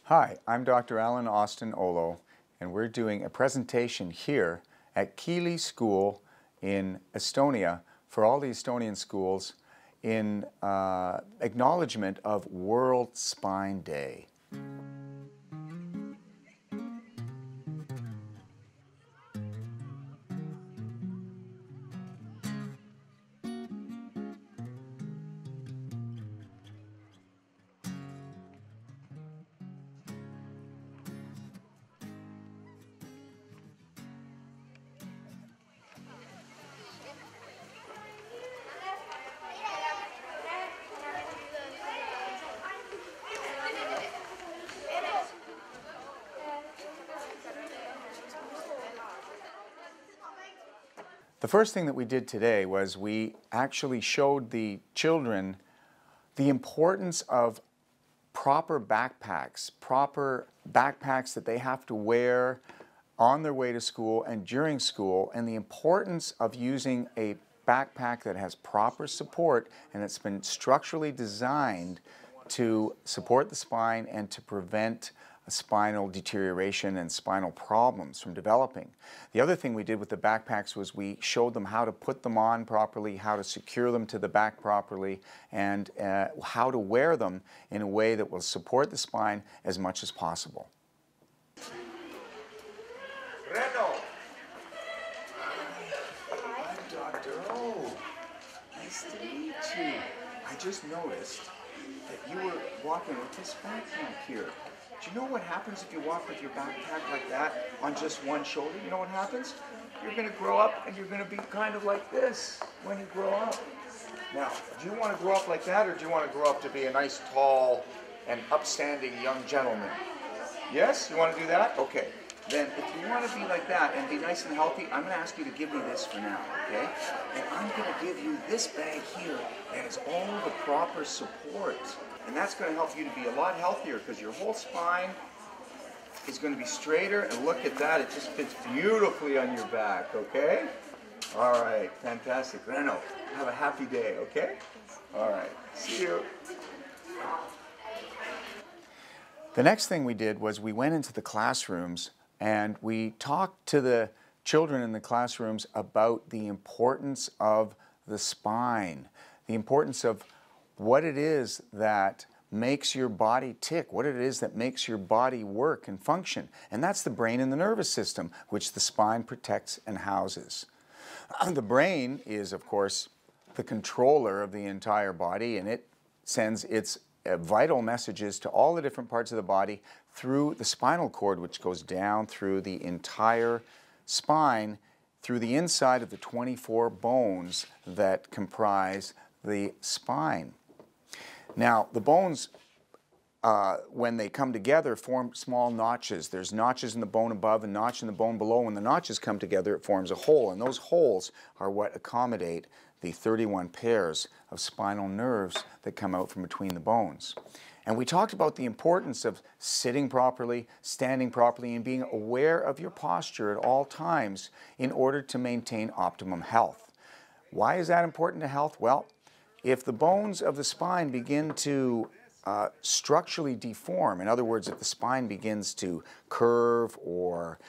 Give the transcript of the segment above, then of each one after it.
Hi, I'm Dr. Alan Austin Olo, and we're doing a presentation here at Kiili School in Estonia for all the Estonian schools in acknowledgement of World Spine Day. The first thing that we did today was we actually showed the children the importance of proper backpacks that they have to wear on their way to school and during school, and the importance of using a backpack that has proper support and it's been structurally designed to support the spine and to prevent spinal deterioration and spinal problems from developing. The other thing we did with the backpacks was we showed them how to put them on properly, how to secure them to the back properly, and how to wear them in a way that will support the spine as much as possible. Reno! I'm Dr. O. Nice to meet you. I just noticed that you were walking with this backpack here. Do you know what happens if you walk with your backpack like that on just one shoulder? You know what happens? You're going to grow up and you're going to be kind of like this when you grow up. Now, do you want to grow up like that, or do you want to grow up to be a nice, tall, and upstanding young gentleman? Yes? You want to do that? Okay. Then if you want to be like that and be nice and healthy, I'm going to ask you to give me this for now, okay? And I'm going to give you this bag here that has all the proper support. And that's going to help you to be a lot healthier because your whole spine is going to be straighter. And look at that, it just fits beautifully on your back, okay? All right, fantastic. Reno, have a happy day, okay? All right, see you. The next thing we did was we went into the classrooms and we talked to the children in the classrooms about the importance of the spine, the importance of what it is that makes your body tick, what it is that makes your body work and function. And that's the brain and the nervous system, which the spine protects and houses. The brain is, of course, the controller of the entire body, and it sends its vital messages to all the different parts of the body through the spinal cord, which goes down through the entire spine, through the inside of the 24 bones that comprise the spine. Now, the bones, when they come together, form small notches. There's notches in the bone above and notch in the bone below. When the notches come together, it forms a hole, and those holes are what accommodate the 31 pairs of spinal nerves that come out from between the bones. And we talked about the importance of sitting properly, standing properly, and being aware of your posture at all times in order to maintain optimum health. Why is that important to health? Well, if the bones of the spine begin to structurally deform, in other words, if the spine begins to curve or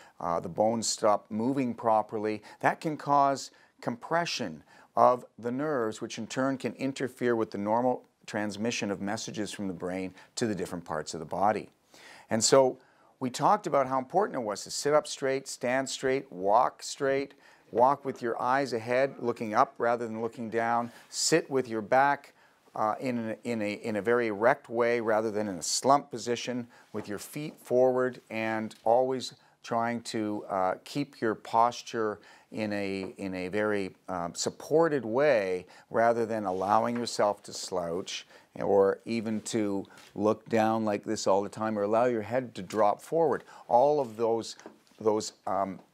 the bones stop moving properly, that can cause compression of the nerves, which in turn can interfere with the normal transmission of messages from the brain to the different parts of the body. And so we talked about how important it was to sit up straight, stand straight, walk with your eyes ahead, looking up rather than looking down, sit with your back in a very erect way rather than in a slump position, with your feet forward, and always trying to keep your posture in a very supported way rather than allowing yourself to slouch or even to look down like this all the time, or allow your head to drop forward. All of those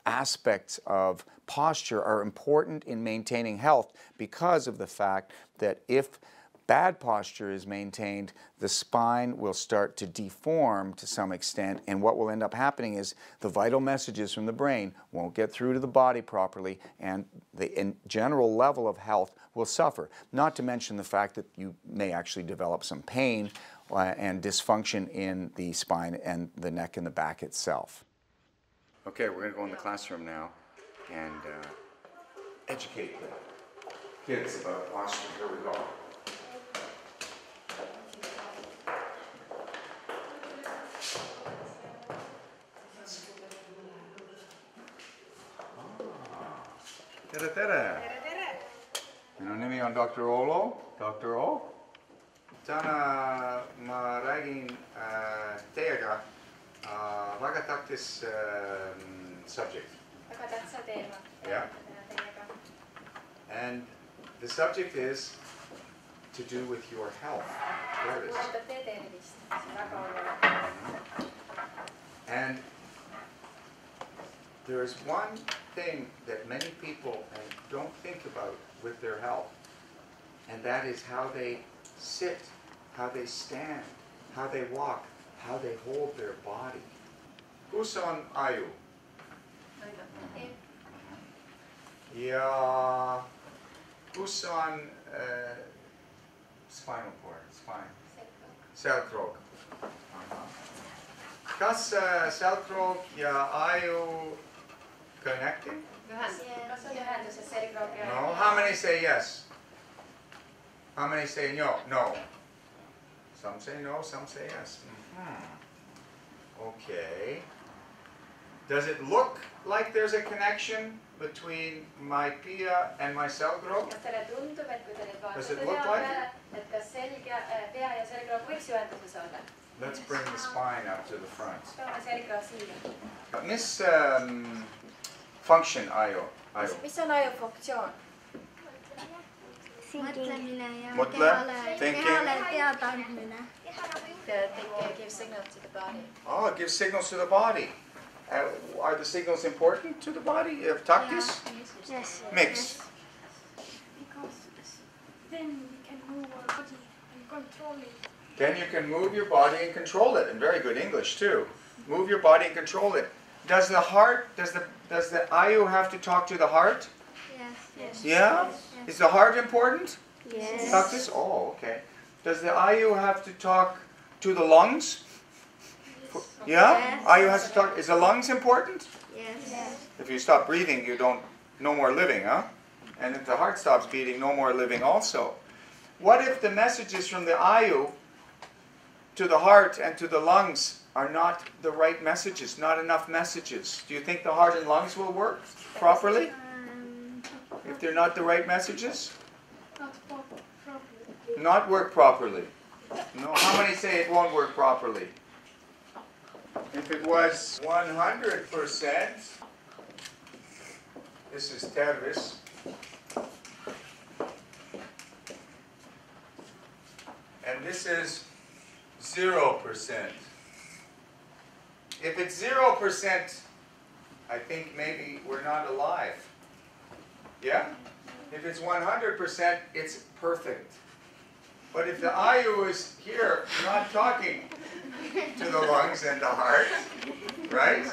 aspects of posture are important in maintaining health because of the fact that if bad posture is maintained, the spine will start to deform to some extent, and what will end up happening is the vital messages from the brain won't get through to the body properly, and the general level of health will suffer. Not to mention the fact that you may actually develop some pain and dysfunction in the spine and the neck and the back itself. Okay, we're going to go in the classroom now and educate the kids about posture. Here we go. Tere, tere! Minu nimi on Dr. Olo, Dr. O. Täna ma räägin teiega väga tähtis subject. Väga tähtsa teema. Yeah. And the subject is to do with your health. Tervise. Tee tervist. See on väga oluline. And there is one thing that many people don't think about with their health, and that is how they sit, how they stand, how they walk, how they hold their body. Kus on aju? Ja kus on spinal cord, spine? Selgroog. Kas selgroog ja aju connected? Kas on ühenduses selgroog ja... No. How many say yes? How many say no? No. Some say no, some say yes. Okay. Does it look like there's a connection between my pia and my selgroog? Kas teile tundub, et kui te nüüd Does it vaatate look pea like peale, et kas pea ja selgroog võiks ühenduses olla? Let's bring the spine up to the front. Toome selgroog siia. Mis function aju? Mis on aju funktsioon? Mõtlemine ja Mõtle, thinking. kehale teadaandmine. It gives signals to the body. Oh, it gives signals to the body. Are the signals important to the body? Taktis? Yes. Mix. Because then we can move our body and control it. Then you can move your body and control it. And very good English too. Move your body and control it. Does the heart, does the aju have to talk to the heart? Yes. Yeah? Is the heart important? Yes. Taktis? Oh, okay. Does the aju have to talk to the lungs? Yeah? Yes. Aju has to talk. Is the lungs important? Yes. If you stop breathing, you don't, no more living, huh? And if the heart stops beating, no more living also. What if the messages from the aju to the heart and to the lungs are not the right messages, not enough messages? Do you think the heart and lungs will work properly if they're not the right messages? Not properly. Not work properly. No. How many say it won't work properly? If it was 100%, this is tervise. And this is 0%. If it's 0%, I think maybe we're not alive. Yeah? If it's 100%, it's perfect. But if the aju is here, not talking to the lungs and the heart, right?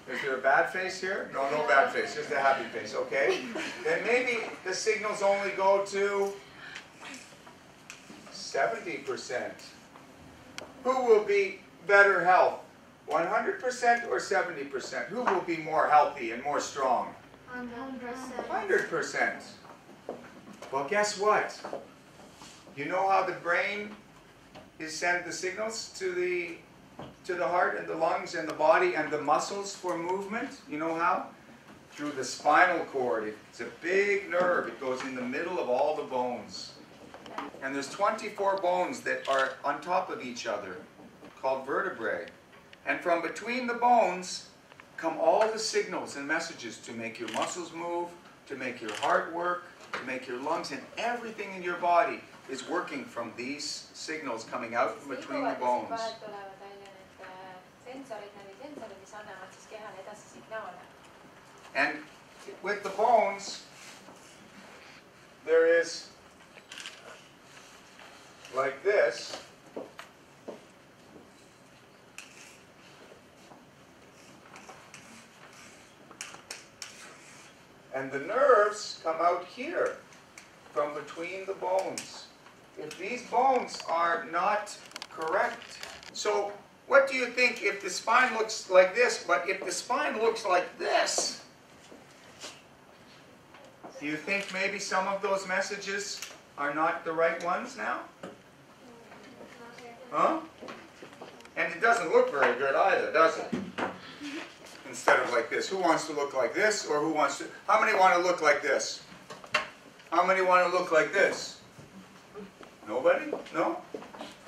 Is there a bad face here? No, no bad face, just a happy face, okay? Then maybe the signals only go to 70%. Who will be better health? 100% or 70%? Who will be more healthy and more strong? 100%. 100%. Well, guess what? You know how the brain sends the signals to the heart and the lungs and the body and the muscles for movement? You know how? Through the spinal cord. It's a big nerve. It goes in the middle of all the bones. And there's 24 bones that are on top of each other, called vertebrae. And from between the bones come all the signals and messages to make your muscles move, to make your heart work, to make your lungs, and everything in your body is working from these signals coming out from between the bones. And with the bones, there is, like this, and the nerves come out here from between the bones. if these bones are not correct. So what do you think if the spine looks like this, but if the spine looks like this? Do you think maybe some of those messages are not the right ones now? Huh? And it doesn't look very good either, does it? Instead of like this. Who wants to look like this, or who wants to... How many want to look like this? How many want to look like this? Nobody? No?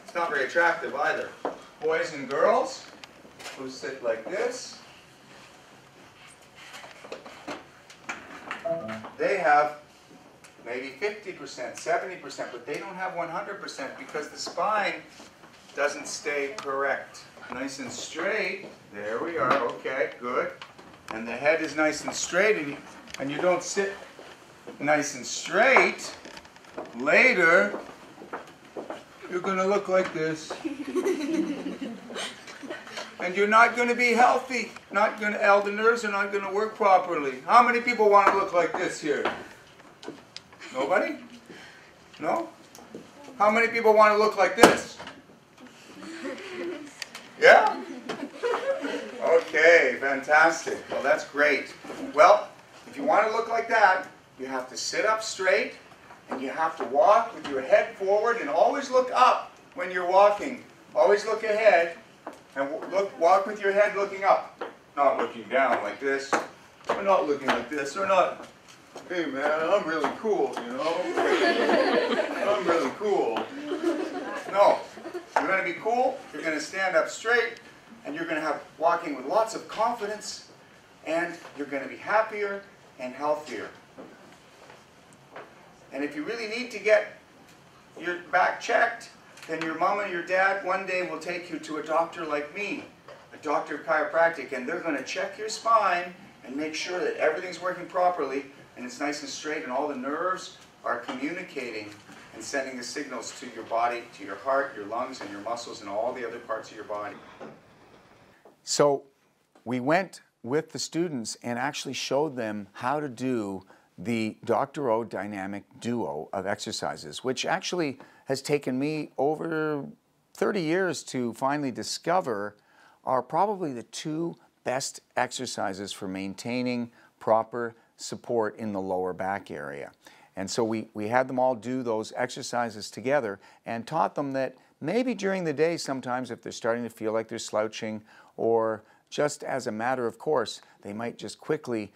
It's not very attractive either. Boys and girls who sit like this, they have maybe 50%, 70%, but they don't have 100% because the spine doesn't stay correct. Nice and straight. There we are. Okay, good. And the head is nice and straight, and you don't sit nice and straight. Later, you're going to look like this. And you're not going to be healthy. All the nerves are not going to work properly. How many people want to look like this here? Nobody? No? How many people want to look like this? Yeah? Okay, fantastic. Well, that's great. Well, if you want to look like that, you have to sit up straight, and you have to walk with your head forward, and always look up when you're walking. Always look ahead, and walk with your head looking up. Not looking down like this, or not looking like this, or not, hey man, I'm really cool, you know? I'm really cool. No. You're going to be cool, you're going to stand up straight, and you're going to have walking with lots of confidence, and you're going to be happier and healthier. And if you really need to get your back checked, then your mom and your dad one day will take you to a doctor like me, a doctor of chiropractic, and they're going to check your spine and make sure that everything's working properly and it's nice and straight and all the nerves are communicating and sending the signals to your body, to your heart, your lungs, and your muscles, and all the other parts of your body. So we went with the students and actually showed them how to do the Dr. O dynamic duo of exercises, which actually has taken me over 30 years to finally discover are probably the two best exercises for maintaining proper support in the lower back area. And so we had them all do those exercises together and taught them that maybe during the day sometimes if they're starting to feel like they're slouching, or just as a matter of course, they might just quickly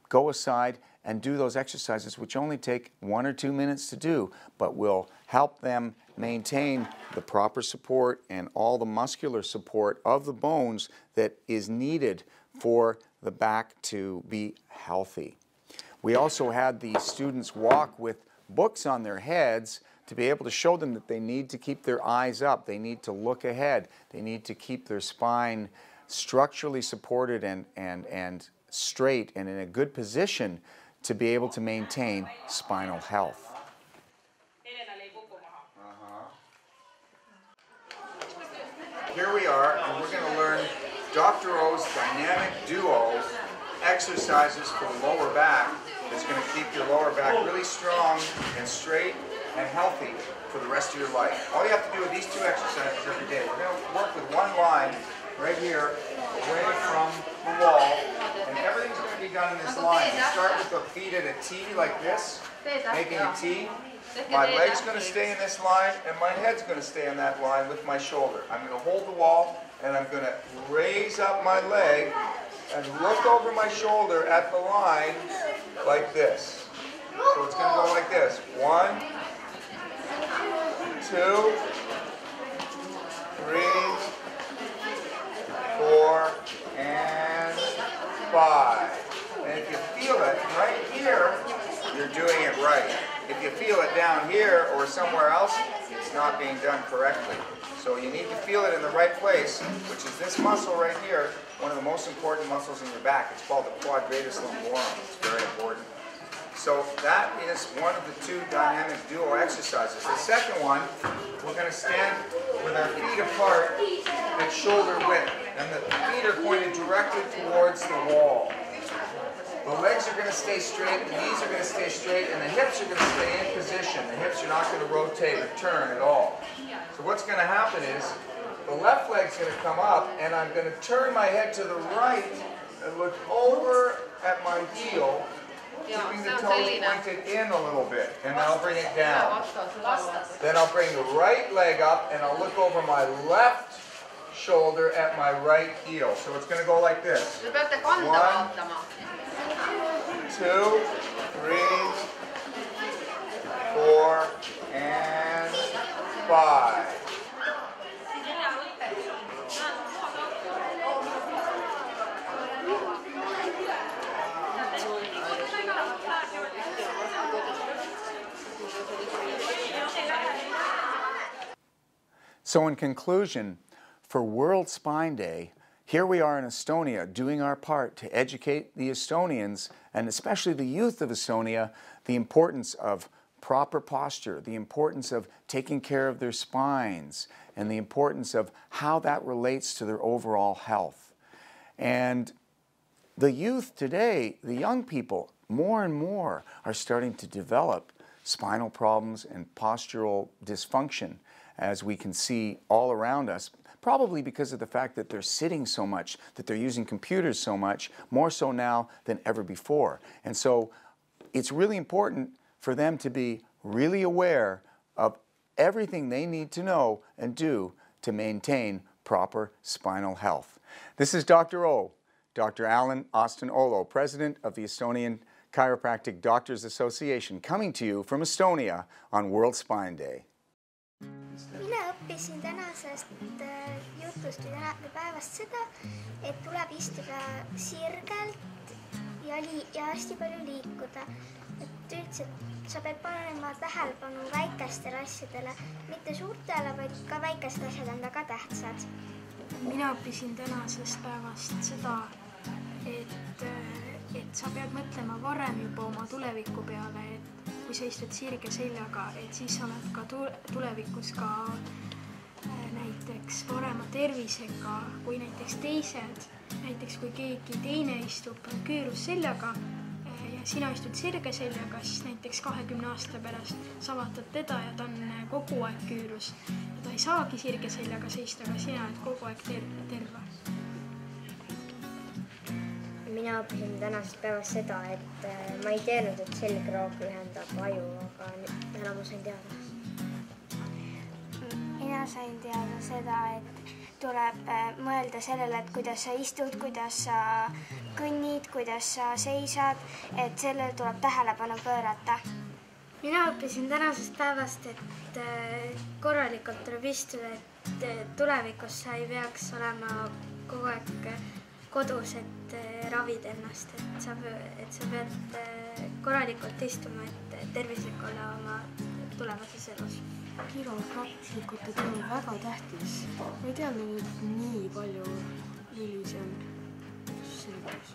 go aside and do those exercises, which only take 1 or 2 minutes to do, but will help them maintain the proper support and all the muscular support of the bones that is needed for the back to be healthy. We also had the students walk with books on their heads to be able to show them that they need to keep their eyes up, they need to look ahead, they need to keep their spine structurally supported and straight and in a good position to be able to maintain spinal health. Here we are, and we're going to learn Dr. O's dynamic duo exercises for the lower back. It's going to keep your lower back really strong and straight and healthy for the rest of your life. All you have to do with these two exercises every day, we're going to work with one line right here away from the wall, and everything's going to be done in this line. You start with the feet at a T like this, making a T. My leg's going to stay in this line, and my head's going to stay in that line with my shoulder. I'm going to hold the wall, and I'm going to raise up my leg and look over my shoulder at the line like this. So it's going to go like this. 1, 2, 3, 4, and 5. And if you feel it right here, you're doing it right. If you feel it down here or somewhere else, it's not being done correctly. So you need to feel it in the right place, which is this muscle right here, one of the most important muscles in your back. It's called the quadratus lumborum. It's very important. So that is one of the two dynamic duo exercises. The second one, we're going to stand with our feet apart at shoulder width, and the feet are pointed directly towards the wall. The legs are going to stay straight, the knees are going to stay straight, and the hips are going to stay in position. The hips are not going to rotate or turn at all. So what's going to happen is the left leg's going to come up, and I'm going to turn my head to the right and look over at my heel, keeping the toes pointed in a little bit, and then I'll bring it down. Then I'll bring the right leg up, and I'll look over my left shoulder at my right heel. So it's going to go like this. 1, 2, 3, 4, and 5. So in conclusion, for World Spine Day, here we are in Estonia doing our part to educate the Estonians, and especially the youth of Estonia, the importance of proper posture, the importance of taking care of their spines, and the importance of how that relates to their overall health. And the youth today, the young people, more and more are starting to develop spinal problems and postural dysfunction, as we can see all around us, probably because of the fact that they're sitting so much, that they're using computers so much, more so now than ever before. And so it's really important for them to be really aware of everything they need to know and do to maintain proper spinal health. This is Dr. O, Dr. Alan Austin Olo, President of the Estonian Chiropractic Doctors Association, coming to you from Estonia on World Spine Day. Mina õppisin tänasest jutust või päevast seda, et tuleb istuda sirgelt ja hästi palju liikuda. Et üldse sa pead panema tähelepanu väikestele asjadele, mitte suurtele, vaid ka väikesed asjad on väga tähtsad. Mina õppisin tänasest päevast seda, et sa pead mõtlema varem juba oma tuleviku peale, et kui sa istud sirge seljaga, et siis sa oled ka tulevikus ka näiteks parema tervisega kui näiteks teised. Näiteks kui keegi teine istub küürus seljaga ja sina istud sirge seljaga, siis näiteks 20 aasta pärast sa vaatad teda ja ta on kogu aeg küürus. Ja ta ei saagi sirge seljaga seista, aga sina oled kogu aeg terve. Mina õppisin tänasest päevast seda, et ma ei teadnud, et selgroog ühendab aju, aga täna ma sain teada. Mina sain teada seda, et tuleb mõelda sellele, et kuidas sa istud, kuidas sa kõnnid, kuidas sa seisad, et sellele tuleb tähelepanu pöörata. Mina õppisin tänasest päevast, et korralikult tuleb istuda, et tulevikus sa ei peaks olema kogu aeg kodus, et ravid ennast, et sa pead korralikult istuma, et tervislik olla oma tulevases elus. Kiropraktikute töö on väga tähtis. Ma ei teadnud, et nii palju lülisi on selgus.